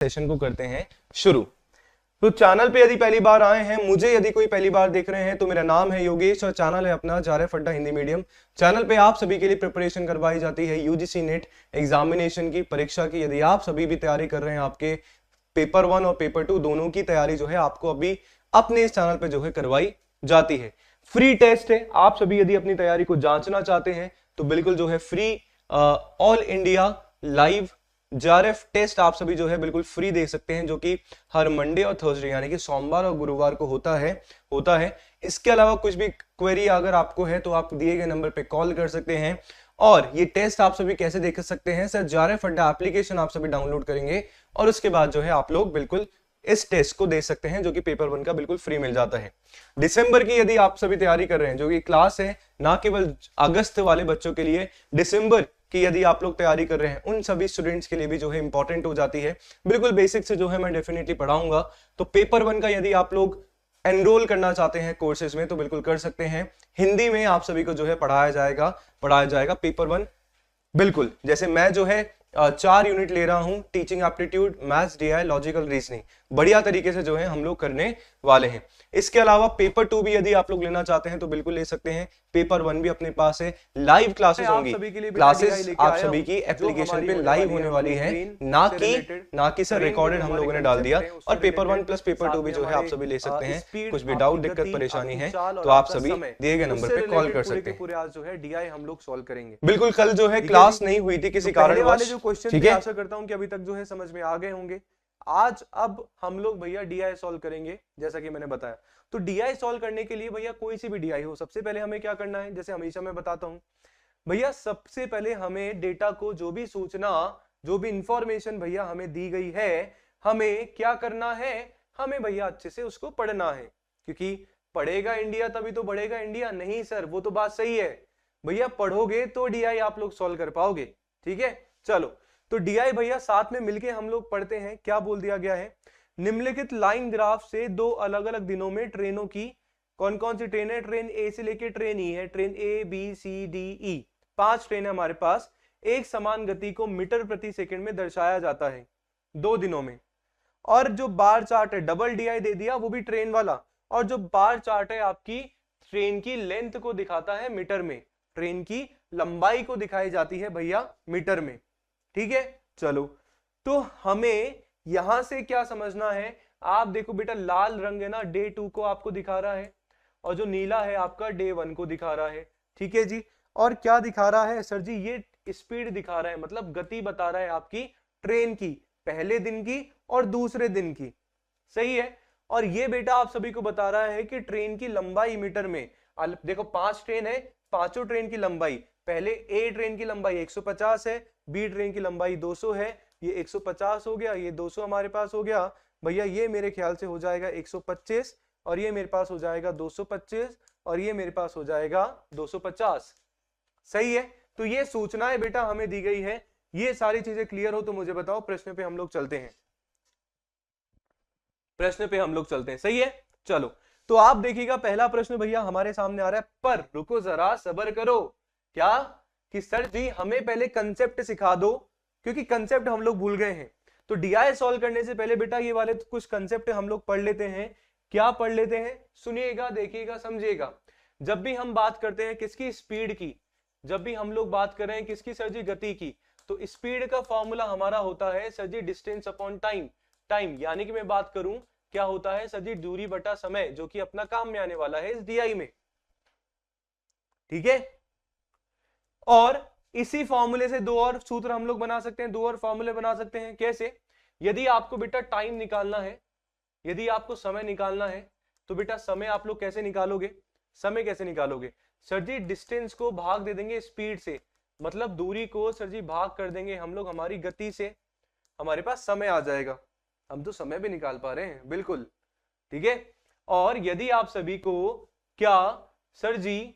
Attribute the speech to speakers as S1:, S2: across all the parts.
S1: Session को करते हैं शुरू। तो चैनल पे यदि पहली बार आए हैं, मुझे यदि कोई पहली बार देख रहे हैं, तो मेरा नाम है योगेश और चैनल है अपना JRF अड्डा हिंदी मीडियम। चैनल पे आप सभी के लिए प्रिपरेशन करवाई जाती है यूजीसी नेट एग्जामिनेशन की परीक्षा की। यदि आप सभी भी तैयारी कर रहे हैं, आपके पेपर 1 और पेपर 2 दोनों की तैयारी जो है आपको अभी अपने इस चैनल पे जो है करवाई जाती है। फ्री टेस्ट है, आप सभी यदि अपनी तैयारी को जांचना चाहते हैं तो बिल्कुल जो है free all India live JRF test आप सभी जो है बिल्कुल फ्री दे सकते हैं, जो कि हर मंडे और थर्सडे यानी कि सोमवार और गुरुवार को होता है। इसके अलावा कुछ भी क्वेरी अगर आपको है तो आप दिए गए नंबर पे कॉल कर सकते हैं। और ये टेस्ट आप सभी कैसे देख सकते हैं सर, JRF अड्डा एप्लीकेशन आप सभी डाउनलोड करेंगे और उसके बाद जो है आप लोग बिल्कुल इस टेस्ट को दे सकते हैं, जो कि पेपर 1 का बिल्कुल फ्री मिल जाता है। दिसंबर की यदि आप सभी तैयारी कर रहे हैं, जो कि क्लास है ना केवल अगस्त वाले बच्चों के लिए, डिसंबर कि यदि आप लोग तैयारी कर रहे हैं उन सभी स्टूडेंट्स के लिए भी जो है इंपॉर्टेंट हो जाती है। बिल्कुल बेसिक से जो है मैं डेफिनेटली पढ़ाऊंगा। तो पेपर 1 का यदि आप लोग एनरोल करना चाहते हैं कोर्सेज में तो बिल्कुल कर सकते हैं। हिंदी में आप सभी को जो है पढ़ाया जाएगा पेपर 1। बिल्कुल जैसे मैं जो है 4 यूनिट ले रहा हूं, teaching aptitude, maths, DI, logical reasoning, बढ़िया तरीके से जो है हम लोग करने वाले हैं। इसके अलावा पेपर 2 भी यदि आप लोग लेना चाहते हैं तो बिल्कुल ले सकते हैं। पेपर 1 भी अपने पास है, लाइव क्लासेस होंगी, क्लासेस आप सभी की एप्लीकेशन पे लाइव होने वाली है, ना कि सर रिकॉर्डेड हम लोगों ने डाल दिया। और पेपर 1 प्लस पेपर 2 भी जो है आप सभी ले सकते हैं। कुछ भी डाउट, दिक्कत, परेशानी है तो आप सभी दिए गए नंबर पे कॉल कर सकते हैं।
S2: पूरे आज जो है DI हम लोग सॉल्व करेंगे।
S1: बिल्कुल कल जो है क्लास नहीं हुई थी किसी कारणवश,
S2: क्वेश्चन आशा करता हूं कि अभी तक जो है समझ में आ गए होंगे। आज अब हम लोग भैया DI सॉल्व करेंगे, जैसा कि मैंने बताया। तो DI सॉल्व करने के लिए भैया कोई सी भी DI हो, सबसे पहले हमें क्या करना है, जैसे हमेशा मैं बताता हूं भैया, सबसे पहले हमें डेटा को, जो भी सूचना, जो भी इंफॉर्मेशन भैया हमें दी गई है, हमें क्या करना है, हमें भैया अच्छे से उसको पढ़ना है। क्योंकि पढ़ेगा इंडिया तभी तो बढ़ेगा इंडिया। नहीं सर, वो तो बात सही है भैया, पढ़ोगे तो DI आप लोग सॉल्व कर पाओगे। ठीक है, चलो तो DI भैया साथ में मिलके हम लोग पढ़ते हैं। क्या बोल दिया गया है, निम्नलिखित लाइन ग्राफ से दो अलग अलग दिनों में ट्रेनों की, कौन कौन सी ट्रेन है, ट्रेन A से लेके ट्रेन E है, train A B C D E 5 train है हमारे पास। एक समान गति को मीटर प्रति सेकंड में दर्शाया जाता है 2 दिनों में। और जो बार चार्ट है, डबल DI दे दिया, वो भी ट्रेन वाला। और जो बार चार्ट है आपकी ट्रेन की लेंथ को दिखाता है मीटर में, ट्रेन की लंबाई को दिखाई जाती है भैया मीटर में। ठीक है, चलो तो हमें यहां से क्या समझना है, आप देखो बेटा, लाल रंग है ना, डे 2 को आपको दिखा रहा है, और जो नीला है आपका डे 1 को दिखा रहा है। ठीक है जी, और क्या दिखा रहा है सर जी, ये स्पीड दिखा रहा है, मतलब गति बता रहा है आपकी ट्रेन की, पहले दिन की और दूसरे दिन की। सही है, और ये बेटा आप सभी को बता रहा है कि ट्रेन की लंबाई मीटर में। देखो 5 ट्रेन है, पांचों ट्रेन की लंबाई, पहले A ट्रेन की लंबाई 150 है, B ट्रेन की लंबाई 200 है, ये 150 हो गया, ये 200 हमारे पास हो गया भैया, ये मेरे ख्याल से हो जाएगा 125, और ये मेरे पास हो जाएगा 225, और ये मेरे पास हो जाएगा 250। सही है, तो ये सूचनाएं बेटा हमें दी गई है। ये सारी चीजें क्लियर हो तो मुझे बताओ, प्रश्न पे हम लोग चलते हैं। सही है, चलो तो आप देखिएगा पहला प्रश्न भैया हमारे सामने आ रहा है, पर रुको जरा सब्र करो। क्या कि सर जी हमें पहले कंसेप्ट सिखा दो, क्योंकि कंसेप्ट हम लोग भूल गए हैं। तो DI सॉल्व करने से पहले बेटा ये वाले कुछ कंसेप्ट हम लोग पढ़ लेते हैं। क्या पढ़ लेते हैं, सुनिएगा, देखिएगा, समझिएगा। जब भी हम बात करते हैं किसकी, स्पीड की, जब भी हम लोग बात कर रहे हैं किसकी सर जी, गति की, तो स्पीड का फॉर्मूला हमारा होता है सर जी डिस्टेंस अपॉन टाइम। यानी कि मैं बात करूं क्या होता है सर जी, दूरी बटा समय, जो कि अपना काम में आने वाला है इस DI में। ठीक है, और इसी फॉर्मूले से दो और सूत्र हम लोग बना सकते हैं, दो और फॉर्मूले बना सकते हैं। कैसे, यदि आपको बेटा टाइम निकालना है, यदि आपको समय निकालना है, तो बेटा समय आप लोग कैसे निकालोगे, समय कैसे निकालोगे सर जी, डिस्टेंस को भाग दे देंगे स्पीड से, मतलब दूरी को सर जी भाग कर देंगे हम लोग हमारी गति से, हमारे पास समय आ जाएगा। हम तो समय भी निकाल पा रहे हैं, बिल्कुल ठीक है। और यदि आप सभी को क्या सर जी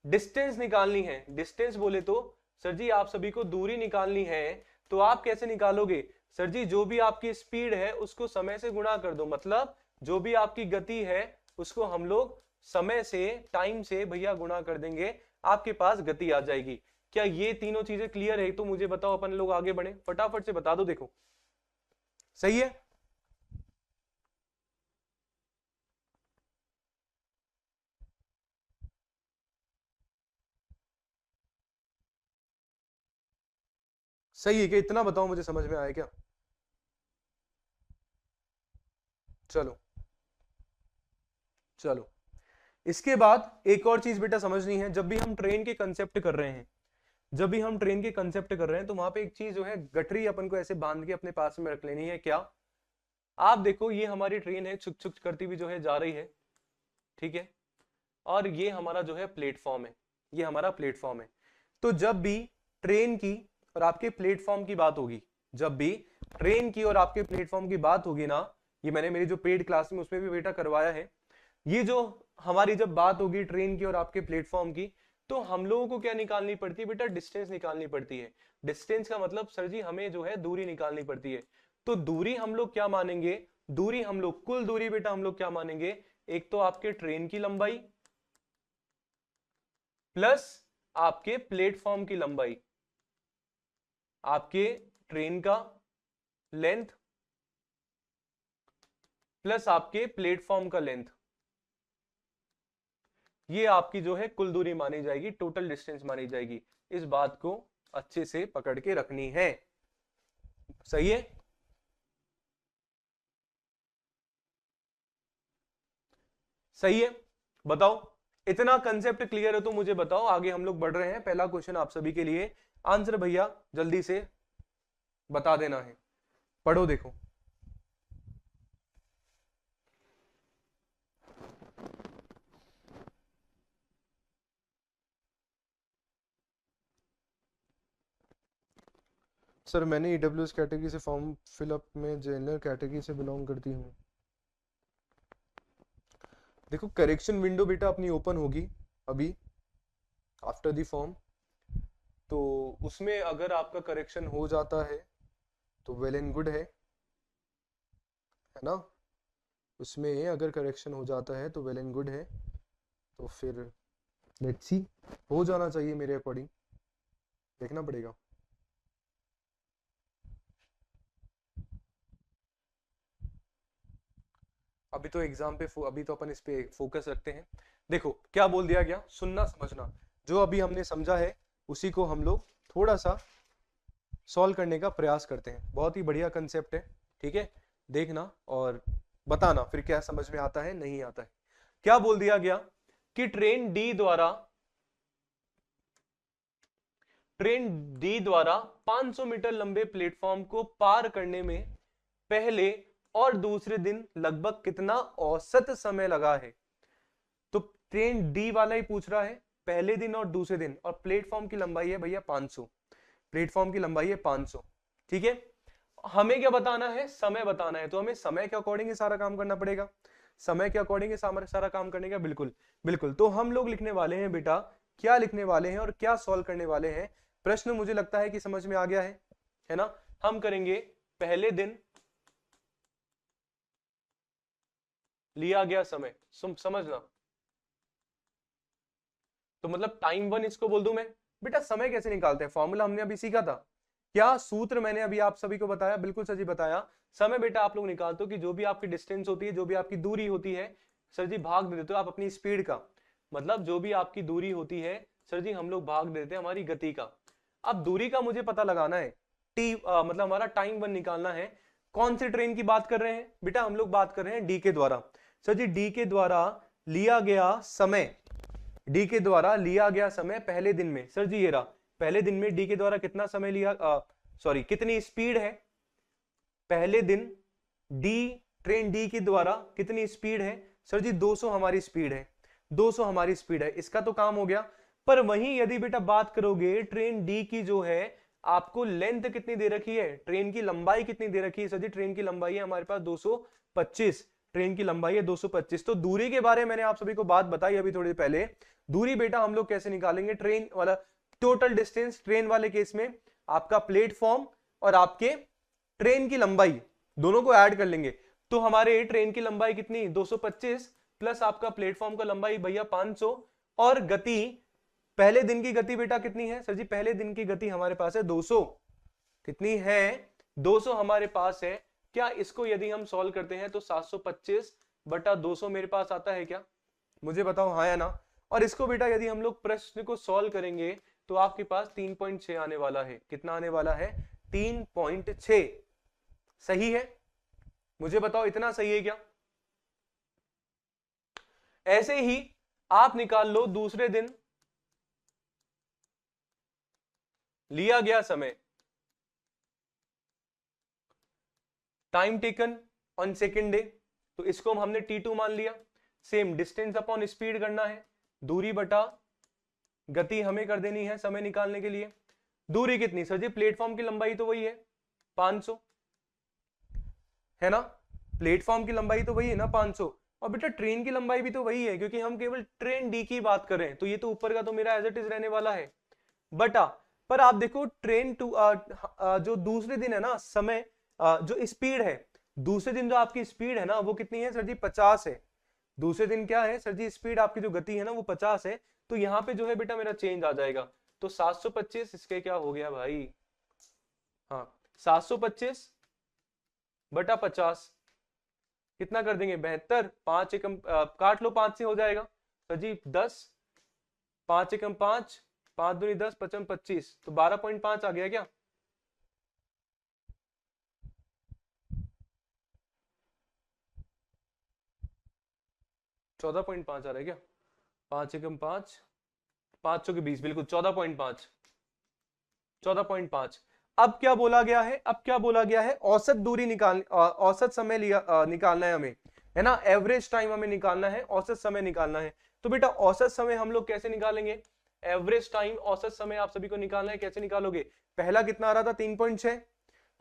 S2: डिस्टेंस निकालनी है, डिस्टेंस बोले तो सर जी आप सभी को दूरी निकालनी है, तो आप कैसे निकालोगे सर जी, जो भी आपकी स्पीड है उसको समय से गुणा कर दो, मतलब जो भी आपकी गति है उसको हम लोग समय से, टाइम से भैया गुणा कर देंगे, आपके पास गति आ जाएगी। क्या ये तीनों चीजें क्लियर है? तो मुझे बताओ, अपन लोग आगे बढ़े, फटाफट से बता दो। देखो सही है। सही है क्या? इतना बताओ मुझे, समझ में आया क्या? चलो चलो, इसके बाद एक और चीज बेटा समझनी है। जब भी हम ट्रेन के कंसेप्ट कर रहे हैं, जब भी हम ट्रेन के कंसेप्ट कर रहे हैं, तो वहां पे एक चीज जो है, गठरी अपन को ऐसे बांध के अपने पास में रख लेनी है। क्या? आप देखो, ये हमारी ट्रेन है, छुक छुक करती हुई जो है जा रही है, ठीक है, और ये हमारा जो है प्लेटफॉर्म है, ये हमारा प्लेटफॉर्म है। तो जब भी ट्रेन की और आपके प्लेटफॉर्म की बात होगी, जब भी ट्रेन की और आपके प्लेटफॉर्म की बात होगी ना, ये मैंने मेरी जो पेड क्लास में उसमें भी बेटा करवाया है, ये जो हमारी जब बात होगी ट्रेन की और आपके प्लेटफॉर्म की, तो हम लोगों को क्या निकालनी पड़ती है बेटा? डिस्टेंस निकालनी पड़ती है। डिस्टेंस का मतलब सर जी हमें जो है दूरी निकालनी पड़ती है। तो दूरी हम लोग क्या मानेंगे? दूरी हम लोग, कुल दूरी बेटा हम लोग क्या मानेंगे? एक तो आपके ट्रेन की लंबाई प्लस आपके प्लेटफॉर्म की लंबाई, आपके ट्रेन का लेंथ प्लस आपके प्लेटफॉर्म का लेंथ, ये आपकी जो है कुल दूरी मानी जाएगी, टोटल डिस्टेंस मानी जाएगी। इस बात को अच्छे से पकड़ के रखनी है। सही है? सही है, बताओ। इतना कंसेप्ट क्लियर है तो मुझे बताओ, आगे हम लोग बढ़ रहे हैं। पहला क्वेश्चन आप सभी के लिए, आंसर भैया जल्दी से बता देना है। पढ़ो देखो।
S1: सर मैंने ईडब्ल्यूएस कैटेगरी से फॉर्म फिलअप में जनरल कैटेगरी से बिलोंग करती हूँ। देखो, करेक्शन विंडो बेटा अपनी ओपन होगी अभी आफ्टर द फॉर्म, तो उसमें अगर आपका करेक्शन हो जाता है तो वेल एंड गुड है ना? उसमें अगर करेक्शन हो जाता है तो वेल एंड गुड है, तो फिर लेट्स सी, हो जाना चाहिए मेरे अकॉर्डिंग, देखना पड़ेगा। अभी तो एग्जाम पे अभी तो अपन इस पे फोकस रखते हैं। देखो क्या बोल दिया गया, सुनना समझना। जो अभी हमने समझा है उसी को हम लोग थोड़ा सा सॉल्व करने का प्रयास करते हैं। बहुत ही बढ़िया कंसेप्ट है, ठीक है? देखना और बताना फिर क्या समझ में आता है, नहीं आता है। क्या बोल दिया गया कि ट्रेन डी द्वारा 500 मीटर लंबे प्लेटफॉर्म को पार करने में पहले और दूसरे दिन लगभग कितना औसत समय लगा है? तो ट्रेन डी वाला ही पूछ रहा है, पहले दिन और दूसरे दिन, और प्लेटफॉर्म की लंबाई है भैया 500, प्लेटफॉर्म की लंबाई है 500, ठीक है? हमें क्या बताना है? समय बताना है। तो हमें समय के अकॉर्डिंग ही सारा काम करना पड़ेगा, समय के अकॉर्डिंग ही सारा काम करने का। बिल्कुल बिल्कुल। तो हम लोग लिखने वाले हैं बेटा, क्या लिखने वाले हैं और क्या सॉल्व करने वाले हैं? प्रश्न मुझे लगता है कि समझ में आ गया है ना? हम करेंगे पहले दिन लिया गया समय, समझना। तो मतलब टाइम वन इसको बोल दूं मैं। बेटा समय कैसे निकालते हैं? फॉर्मूला हमने अभी सीखा था। क्या सूत्र मैंने अभी आप सभी को बताया? बिल्कुल सर जी बताया। समय बेटा आप लोग निकालते हो कि जो भी आपकी डिस्टेंस होती है, जो भी आपकी दूरी होती है, सर जी भाग दे देते हो आप अपनी स्पीड का। मतलब जो भी आपकी दूरी होती है सर जी, हम लोग भाग देते हैं हमारी गति का। अब दूरी का मुझे पता लगाना है, मतलब हमारा टाइम वन निकालना है। कौन सी ट्रेन की बात कर रहे हैं बेटा? हम लोग बात कर रहे हैं डी के द्वारा। सर जी डी के द्वारा लिया गया समय, डी के द्वारा लिया गया समय पहले दिन में। सर जी ये रहा, पहले दिन में डी के द्वारा कितना समय लिया, सॉरी कितनी स्पीड है पहले दिन? डी, ट्रेन डी के द्वारा कितनी स्पीड है? सर जी 200 हमारी स्पीड है, 200 हमारी स्पीड है। इसका तो काम हो गया। पर वहीं यदि बेटा बात करोगे ट्रेन डी की, जो है आपको लेंथ कितनी दे रखी है, ट्रेन की लंबाई कितनी दे रखी है? सर जी ट्रेन की लंबाई है हमारे पास 225, ट्रेन की लंबाई है 225। तो दूरी के बारे में मैंने आप सभी को बात बताई अभी थोड़ी पहले। दूरी बेटा हम लोग कैसे निकालेंगे? ट्रेन वाला टोटल डिस्टेंस, ट्रेन वाले केस में आपका प्लेटफॉर्म और आपके ट्रेन की लंबाई दोनों को ऐड कर लेंगे। तो हमारे ट्रेन की लंबाई कितनी? 225 प्लस आपका प्लेटफॉर्म का लंबाई भैया 500, और गति, पहले दिन की गति बेटा कितनी है? सर जी पहले दिन की गति हमारे पास है 200। कितनी है? 200 हमारे पास है।
S2: क्या इसको यदि हम सॉल्व करते हैं तो 725 बटा 200 मेरे पास आता है क्या? मुझे बताओ हाँ या ना। और इसको बेटा यदि हम लोग प्रश्न को सॉल्व करेंगे तो आपके पास 3.6 आने वाला है। कितना आने वाला है? 3.6। सही है? मुझे बताओ इतना सही है क्या? ऐसे ही आप निकाल लो दूसरे दिन लिया गया समय, time taken on second day, तो इसको हमने T2 मान लिया। सेम डिस्टेंस अपॉन स्पीड करना है, दूरी बटा गति हमें कर देनी है समय निकालने के लिए। दूरी कितनी सर जी? प्लेटफॉर्म की लंबाई तो वही है 500, है ना? प्लेटफॉर्म की लंबाई तो वही है ना 500, और बेटा ट्रेन की लंबाई भी तो वही है, क्योंकि हम केवल ट्रेन डी की बात कर रहे हैं, तो ये तो ऊपर का तो मेरा एज इट इज रहने वाला है बटा। पर आप देखो ट्रेन टू जो दूसरे दिन है ना समय, जो स्पीड है दूसरे दिन, जो आपकी स्पीड है ना वो कितनी है सर जी? 50 है। दूसरे दिन क्या है सर जी? स्पीड आपकी जो गति है ना वो 50 है। तो यहाँ पे जो है बेटा मेरा चेंज आ जाएगा, तो 725 इसके क्या हो गया भाई? हाँ 725 बटा 50 कितना कर देंगे? 72। 5 एकम काट लो 5 से हो जाएगा सर जी 10, 5 एकम 5, 5 दूनी 10, 55 25, तो 12.5 आ गया क्या? चौदह पॉइंट पांच आ रहा है क्या? 5 एकम 5, 5 चौके 20, बिल्कुल 14.5, 14.5। अब क्या बोला गया है? अब क्या बोला गया है? औसत दूरी औसत समय निकालना है हमें, है ना? एवरेज टाइम हमें निकालना है, औसत समय निकालना है। तो बेटा औसत समय हम लोग कैसे निकालेंगे? एवरेज टाइम औसत समय आप सभी को निकालना है, कैसे निकालोगे? पहला कितना आ रहा था? 3.6,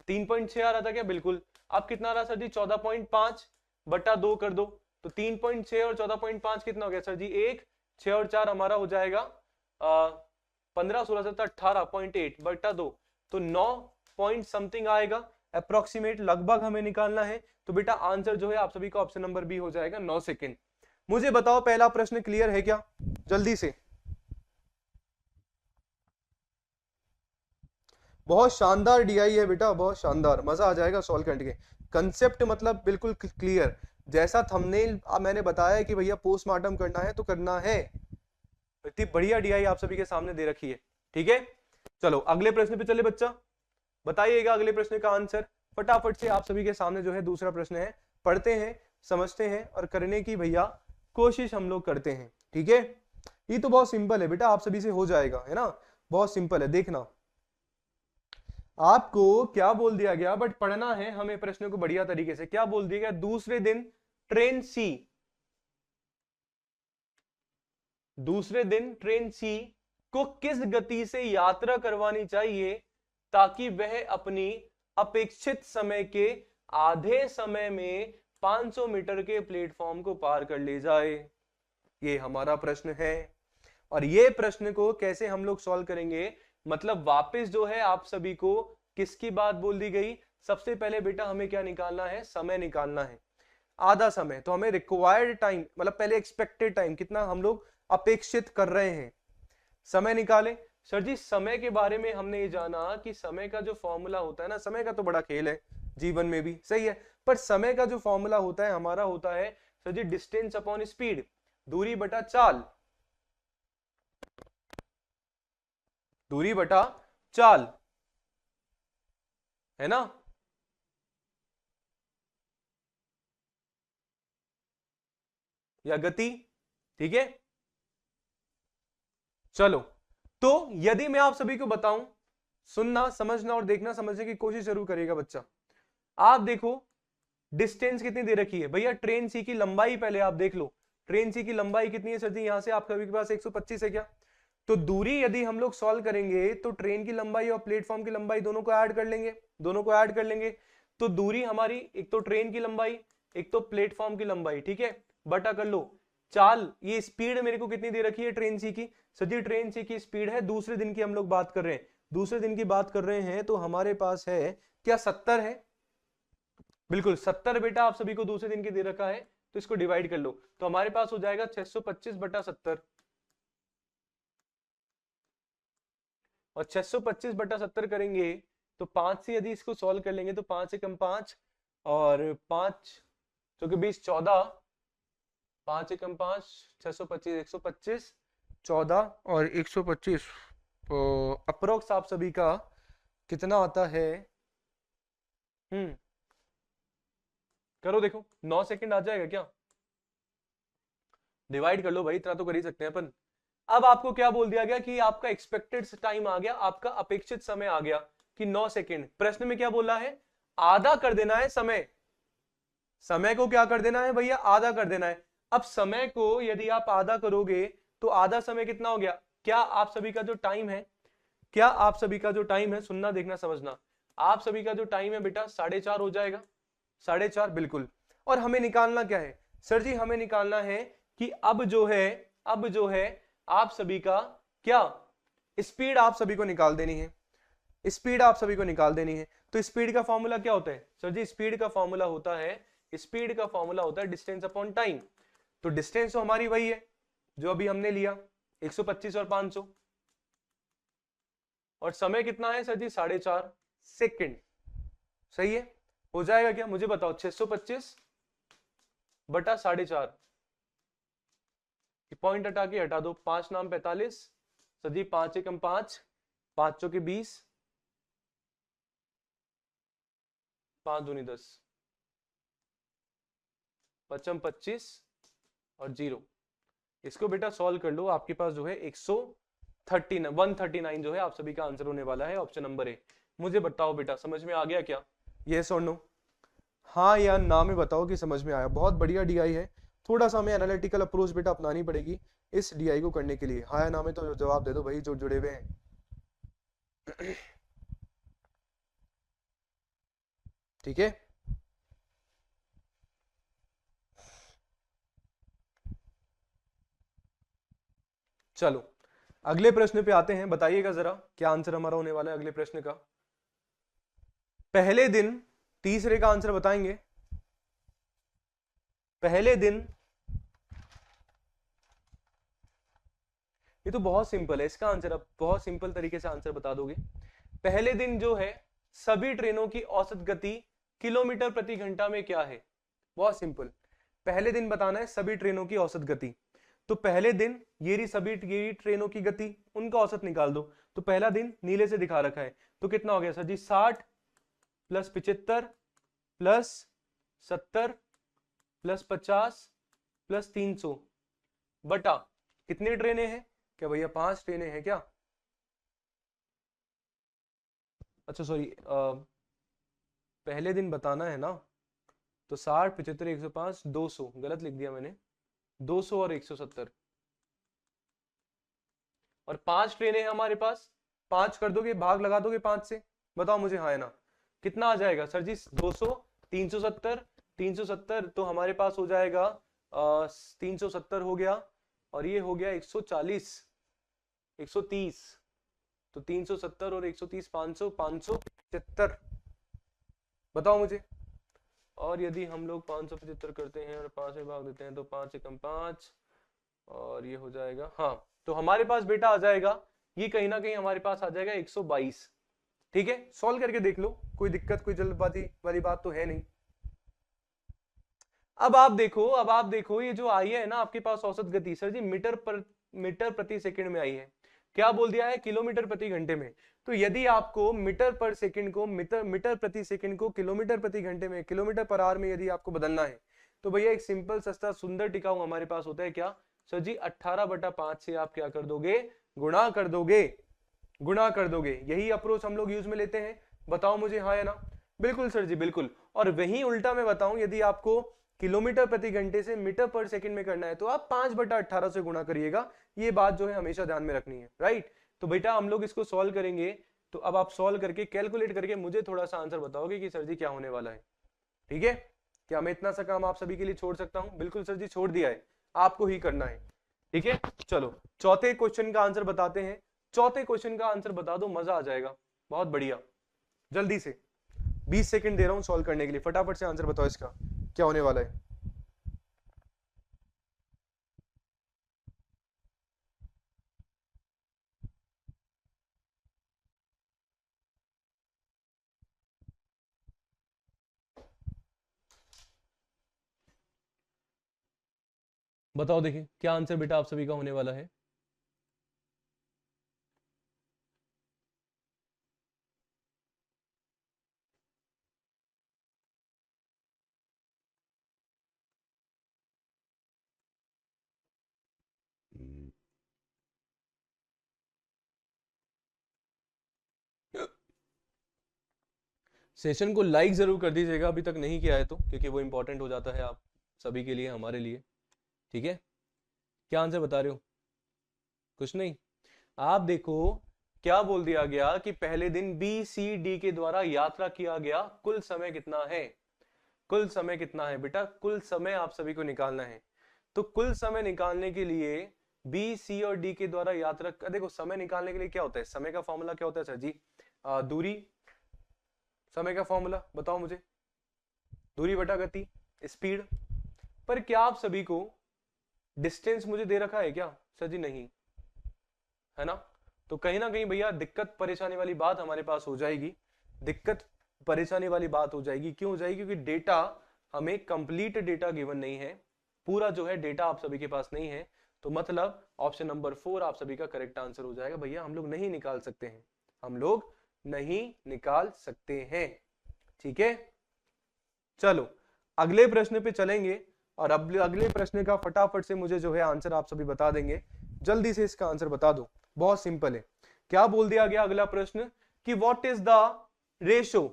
S2: 3.6 आ रहा था क्या? बिल्कुल। अब कितना आ रहा सर जी? 14.5 बटा 2 कर दो, तो 3.6 और 14.5 कितना हो गया सर जी? 1, 6 और 4 हमारा हो जाएगा 15, 16, 17, 18.8 बटा 2, तो 9 पॉइंट समथिंग आएगा अप्रोक्सीमेट, लगभग हमें निकालना है। तो बेटा आंसर जो है आप सभी का ऑप्शन नंबर बी हो जाएगा 9 सेकेंड। मुझे बताओ पहला प्रश्न क्लियर है क्या? जल्दी से। बहुत शानदार डीआई है बेटा, बहुत शानदार, मजा आ जाएगा सॉल्व करने के। कंसेप्ट मतलब बिल्कुल क्लियर, जैसा थंबनेल मैंने बताया कि भैया पोस्टमार्टम करना है तो करना है। इतनी बढ़िया डीआई आप सभी के सामने दे रखी है, ठीक है? चलो अगले प्रश्न पे चले बच्चा, बताइएगा अगले प्रश्न का आंसर फटाफट से। आप सभी के सामने जो है दूसरा प्रश्न है, पढ़ते हैं, समझते हैं और करने की भैया कोशिश हम लोग करते हैं, ठीक है? ये तो बहुत सिंपल है बेटा, आप सभी से हो जाएगा, है ना? बहुत सिंपल है, देखना। आपको क्या बोल दिया गया, बट पढ़ना है हमें प्रश्न को बढ़िया तरीके से। क्या बोल दिया गया? दूसरे दिन ट्रेन सी, दूसरे दिन ट्रेन सी को किस गति से यात्रा करवानी चाहिए ताकि वह अपनी अपेक्षित समय के आधे समय में 500 मीटर के प्लेटफॉर्म को पार कर ले जाए? ये हमारा प्रश्न है। और ये प्रश्न को कैसे हम लोग सॉल्व करेंगे, मतलब वापस जो है आप सभी को किसकी बात बोल दी गई? सबसे पहले बेटा हमें क्या निकालना है? समय निकालना है, आधा समय। तो हमें रिक्वायर्ड टाइम मतलब पहले एक्सपेक्टेड टाइम कितना हम लोग अपेक्षित कर रहे हैं, समय निकाले। सर जी समय के बारे में हमने ये जाना कि समय का जो फॉर्मूला होता है ना, समय का तो बड़ा खेल है जीवन में भी, सही है, पर समय का जो फॉर्मूला होता है हमारा होता है सर जी डिस्टेंस अपॉन स्पीड, दूरी बटा चाल, दूरी बटा चाल, है ना? या गति, ठीक है? चलो तो यदि मैं आप सभी को बताऊं, सुनना समझना और देखना समझने की कोशिश जरूर करिएगा बच्चा। आप देखो डिस्टेंस कितनी दे रखी है भैया, ट्रेन सी की लंबाई पहले आप देख लो। ट्रेन सी की लंबाई कितनी है सर जी? यहां से आप सभी के पास 125 है क्या? तो दूरी यदि हम लोग सॉल्व करेंगे तो ट्रेन की लंबाई और प्लेटफॉर्म की लंबाई दोनों को ऐड कर लेंगे, दोनों को ऐड कर लेंगे। तो दूरी हमारी एक तो ट्रेन की लंबाई, एक तो प्लेटफॉर्म की लंबाई, ठीक है, बटा कर लो चाल। ये स्पीड मेरे को कितनी दे रखी है ट्रेन सी की? सर जी ट्रेन सी की स्पीड है, दूसरे दिन की हम लोग बात कर रहे हैं, दूसरे दिन की बात कर रहे हैं, तो हमारे पास है क्या? 70 है, बिल्कुल 70 बेटा आप सभी को दूसरे दिन की दे रखा है, तो इसको डिवाइड कर लो, तो हमारे पास हो जाएगा 625 बटा 70। और 625 बटा 70 करेंगे तो 5 से यदि इसको सॉल्व कर लेंगे तो 5 एकम 5, और 5 चौके 20 14, 5 एकम 5, 625 125, 14 और 125 अप्रोक्स आप सभी का कितना आता है? करो देखो, 9 सेकंड आ जाएगा क्या? डिवाइड कर लो भाई, इतना तो कर ही सकते हैं अपन। अब आपको क्या बोल दिया गया कि आपका एक्सपेक्टेड टाइम आ गया, आपका अपेक्षित समय आ गया कि 9 सेकंड। प्रश्न में क्या बोला है? आधा कर देना है समय। समय को क्या कर देना है भैया? आधा कर देना है। अब समय को यदि आप आधा करोगे तो आधा समय कितना हो गया? क्या आप सभी का जो टाइम है, क्या आप सभी का जो टाइम है, सुनना देखना समझना, आप सभी का जो टाइम है बेटा 4:30 हो जाएगा। 4:30 बिल्कुल। और हमें निकालना क्या है सर जी? हमें निकालना है कि अब जो है आप सभी का क्या स्पीड आप सभी को निकाल देनी है। स्पीड आप सभी को निकाल देनी है। तो स्पीड का फॉर्मूला क्या होता है सर जी? स्पीड का फॉर्मूला होता है डिस्टेंस अपॉन टाइम। तो डिस्टेंस तो हमारी वही है जो अभी हमने लिया, 125 और 500। और समय कितना है सर जी? 4.5 सेकंड। सही है? हो जाएगा क्या मुझे बताओ? 625 बटा 4.5, पॉइंट हटा के हटा दो, 5 नाम 45, सर जी 5 एकम 5, 5 चौके 20, 5 दूनी 10, पचम 25 और 0। इसको बेटा सॉल्व कर लो, आपके पास जो है 139 जो है आप सभी का आंसर होने वाला है, ऑप्शन नंबर ए। मुझे बताओ बेटा समझ में आ गया क्या? यस और नो? हाँ या ना में बताओ कि समझ में आया। बहुत बढ़िया डीआई है। थोड़ा सा हमें एनालिटिकल अप्रोच बेटा अपनानी पड़ेगी इस डीआई को करने के लिए। हाँ या ना में तो जवाब दे दो भाई जो जुड़े हुए हैं। ठीक है, चलो अगले प्रश्न पे आते हैं। बताइएगा जरा क्या आंसर हमारा होने वाला है अगले प्रश्न का। पहले दिन, तीसरे का आंसर बताएंगे। पहले दिन, ये तो बहुत सिंपल है, इसका आंसर आप बहुत सिंपल तरीके से आंसर बता दोगे। पहले दिन जो है सभी ट्रेनों की औसत गति किलोमीटर प्रति घंटा में क्या है? बहुत सिंपल। पहले दिन बताना है सभी ट्रेनों की औसत गति। तो पहले दिन ये रही सभी ये ट्रेनों की गति, उनका औसत निकाल दो। तो पहला दिन नीले से दिखा रखा है, तो कितना हो गया सर जी? 60 प्लस 75 प्लस 70 प्लस 50 प्लस 300 बटा कितनी ट्रेनें हैं? क्या भैया 5 ट्रेनें हैं क्या? अच्छा सॉरी, पहले दिन बताना है ना, तो 60 75 105 200 गलत लिख दिया मैंने, 200 और 170। और 5 ट्रेनें हैं हमारे पास, 5 कर दोगे, भाग लगा दोगे 5 से? बताओ मुझे हाँ है ना? कितना आ जाएगा सर जी? 200, 370, 370 तो हमारे पास हो जाएगा 370 हो गया, और ये हो गया 140 130। तो 370 और 130 500 575। बताओ मुझे। और यदि हम लोग 575 करते हैं और 5 में भाग देते हैं तो 5 एकम 5, और ये हो जाएगा, हाँ तो हमारे पास बेटा आ जाएगा, ये कहीं ना कहीं हमारे पास आ जाएगा 122। ठीक है, सॉल्व करके देख लो, कोई दिक्कत कोई जल्दबाजी वाली बात तो है नहीं। अब आप देखो ये जो आई है ना आपके पास औसत गति सर जी मीटर प्रति सेकंड में आई है। क्या बोल दिया है? किलोमीटर प्रति घंटे में। तो यदि आपको मीटर पर सेकंड को मीटर प्रति सेकंड को किलोमीटर प्रति घंटे में, किलोमीटर पर आवर में यदि आपको बदलना है, तो भैया एक सिंपल सस्ता सुंदर टिकाऊ हमारे पास होता है क्या सर जी? 18/5 से आप क्या कर दोगे? गुणा कर दोगे। गुणा कर दोगे। यही अप्रोच हम लोग यूज में लेते हैं। बताओ मुझे हाँ या ना? बिल्कुल सर जी बिल्कुल। और वही उल्टा मैं बताऊं, यदि आपको किलोमीटर प्रति घंटे से मीटर पर सेकंड में करना है तो आप 5/18 से गुणा करिएगा। ये बात जो है हमेशा ध्यान में रखनी है, राइट? तो बेटा हम लोग इसको सॉल्व करेंगे। तो अब आप सॉल्व करके कैलकुलेट करके मुझे थोड़ा सा आंसर बताओगे कि सर जी क्या होने वाला है। ठीक है, क्या मैं इतना सा काम आप सभी के लिए छोड़ सकता हूं? बिल्कुल सर जी छोड़ दिया है, आपको ही करना है। ठीक है, चलो चौथे क्वेश्चन का आंसर बताते हैं। चौथे क्वेश्चन का आंसर बता दो, मजा आ जाएगा। बहुत बढ़िया, जल्दी से 20 सेकंड दे रहा हूं सॉल्व करने के लिए, फटाफट से आंसर बताओ इसका क्या होने वाला है। बताओ देखिए क्या आंसर बेटा आप सभी का होने वाला है। सेशन को लाइक जरूर कर दीजिएगा अभी तक नहीं किया है तो, क्योंकि वो इंपॉर्टेंट हो जाता है आप सभी के लिए, हमारे लिए। ठीक है, क्या आंसर बता रहे हो? कुछ नहीं। आप देखो क्या बोल दिया गया कि पहले दिन बी सी डी के द्वारा यात्रा किया गया कुल समय कितना है। कुल समय कितना है बेटा, कुल समय आप सभी को निकालना है। तो कुल समय निकालने के लिए बी सी और डी के द्वारा यात्रा, देखो समय निकालने के लिए क्या होता है, समय का फॉर्मूला क्या होता है सर जी? दूरी, समय का फॉर्मूला बताओ मुझे, दूरी बटा गति, स्पीड। पर क्या आप सभी को डिस्टेंस मुझे दे रखा है क्या सर जी? नहीं है ना। तो कहीं ना कहीं भैया दिक्कत परेशानी वाली बात हमारे पास हो जाएगी, दिक्कत परेशानी वाली बात हो जाएगी। क्यों हो जाएगी? क्योंकि डेटा हमें कंप्लीट डेटा गिवन नहीं है, पूरा जो है डेटा आप सभी के पास नहीं है। तो मतलब ऑप्शन नंबर 4 आप सभी का करेक्ट आंसर हो जाएगा। भैया हम लोग नहीं निकाल सकते हैं, हम लोग नहीं निकाल सकते हैं। ठीक है, चलो अगले प्रश्न पे चलेंगे और अब अगले प्रश्न का फटाफट से मुझे जो है आंसर आप सभी बता देंगे। जल्दी से इसका आंसर बता दो, बहुत सिंपल है। क्या बोल दिया गया अगला प्रश्न कि व्हाट इज द रेशो,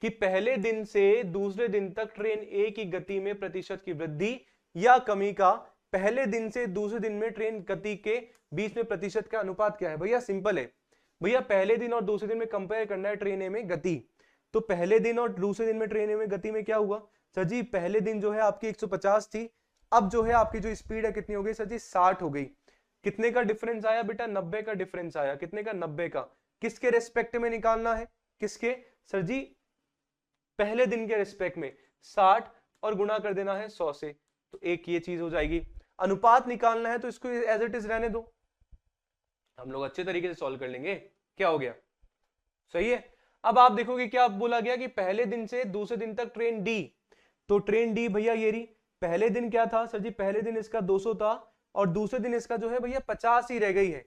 S2: कि पहले दिन से दूसरे दिन तक ट्रेन ए की गति में प्रतिशत की वृद्धि या कमी का पहले दिन से दूसरे दिन में ट्रेन गति के बीच में प्रतिशत का अनुपात क्या है? भैया सिंपल है, भैया पहले दिन और दूसरे दिन में कंपेयर करना है ट्रेन ए में गति। तो पहले दिन और दूसरे दिन में ट्रेन ए में गति में क्या हुआ सर जी? पहले दिन जो है आपकी 150 थी, अब जो है आपकी जो स्पीड है कितनी हो गई सर जी? 60 हो गई। कितने का डिफरेंस आया बेटा? 90 का डिफरेंस आया। कितने का? 90 का। किसके रेस्पेक्ट में निकालना है? किसके सर जी? पहले दिन के रेस्पेक्ट में 60 और गुणा कर देना है 100 से, तो एक ये चीज हो जाएगी। अनुपात निकालना है तो इसको एज इट इज रहने दो, हम लोग अच्छे तरीके से सॉल्व कर लेंगे। क्या हो गया? सही है। अब आप देखोगे क्या बोला गया कि पहले दिन से दूसरे दिन तक ट्रेन डी, तो ट्रेन डी भैया ये रही। पहले दिन क्या था सर जी? पहले दिन इसका 200 था और दूसरे दिन इसका जो है भैया 50 ही रह गई है।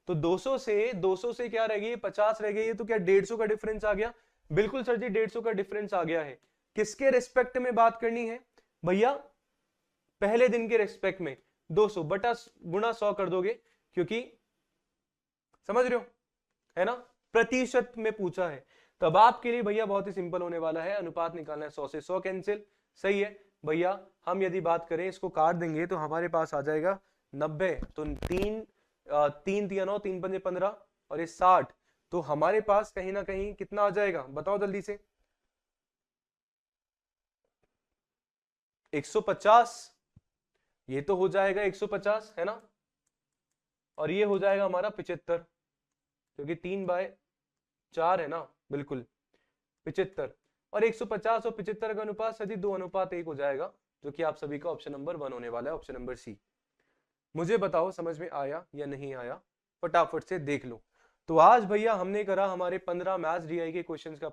S2: तो 200 से क्या रह गई? 50 रह गई है। तो क्या 150 का डिफरेंस आ गया? बिल्कुल सर जी 150 का डिफरेंस आ गया है। किसके रेस्पेक्ट में बात करनी है भैया? पहले दिन के रेस्पेक्ट में 200 बटा गुणा 100 कर दोगे, क्योंकि समझ रहे हो है ना, प्रतिशत में पूछा है। तब आपके लिए भैया बहुत ही सिंपल होने वाला है, अनुपात निकालना है 100 से 100 कैंसिल। सही है भैया, हम यदि बात करें इसको काट देंगे तो हमारे पास आ जाएगा 90, तो 3 3 9 3 5 15 और ये 60, तो हमारे पास कहीं ना कहीं कितना आ जाएगा बताओ जल्दी से? 150, ये तो हो जाएगा 150 है ना, और ये हो जाएगा हमारा 75, क्योंकि 3/4 है ना, बिल्कुल 75। और 150 और 75 का अनुपात सर जी 2:1 हो जाएगा, जो कि आप सभी का ऑप्शन नंबर 1 होने वाला है, ऑप्शन नंबर सी। मुझे बताओ समझ में आया या नहीं आया, फटाफट से देख लो। तो आज भैया हमने करा हमारे 15 मैथ्स डीआई के क्वेश्चंस का